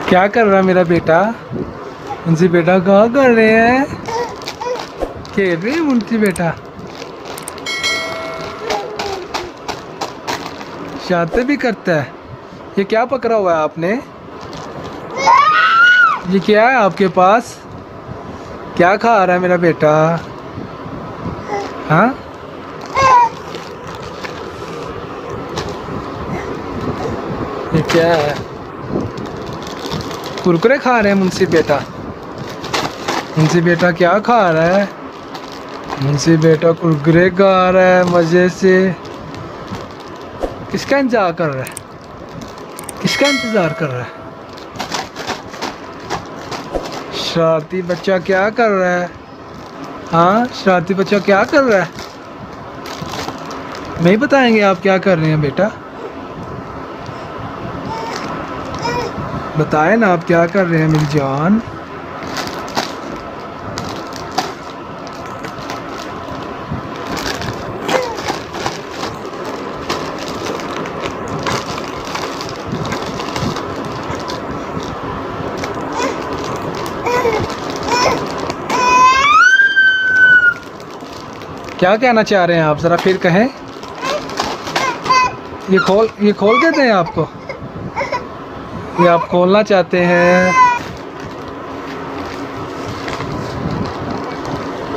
क्या कर रहा है मेरा बेटा? मुंशी बेटा क्या कर रहे हैं? खेल रहे हैं मुंशी बेटा। शांति भी करता है। ये क्या पकड़ा हुआ है आपने? ये क्या है आपके पास? क्या खा रहा है मेरा बेटा? हाँ, ये क्या है? कुरकुरे खा रहे हैं मुंशी बेटा। मुंशी बेटा क्या खा रहा है? मुंशी बेटा कुरकुरे खा रहा है मजे से। किसका इंतजार कर रहा है? किसका इंतजार कर रहा है? शरारती बच्चा क्या कर रहा है? हाँ, शरारती बच्चा क्या कर रहा है? नहीं बताएंगे आप क्या कर रहे हैं बेटा? बताएं ना आप क्या कर रहे हैं मेरी जान। क्या कहना चाह रहे हैं आप, जरा फिर कहें। ये खोल के दें आपको? ये आप खोलना चाहते हैं?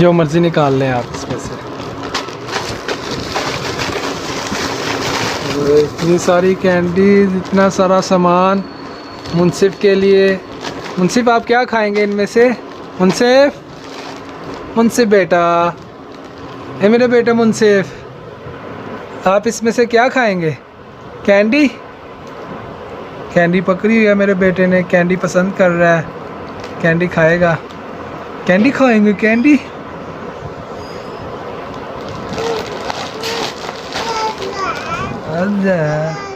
जो मर्जी निकाल लें आप इसमें से। इतनी सारी कैंडीज, इतना सारा सामान मुनसिफ के लिए। मुनसिफ आप क्या खाएंगे इनमें से? मुनसिफ, मुनसिफ बेटा, ए मेरे बेटे मुनसिफ, आप इसमें से क्या खाएंगे? कैंडी? कैंडी पकड़ी हुई है मेरे बेटे ने, कैंडी पसंद कर रहा है, कैंडी खाएगा। कैंडी खाएंगे? कैंडी अच्छा।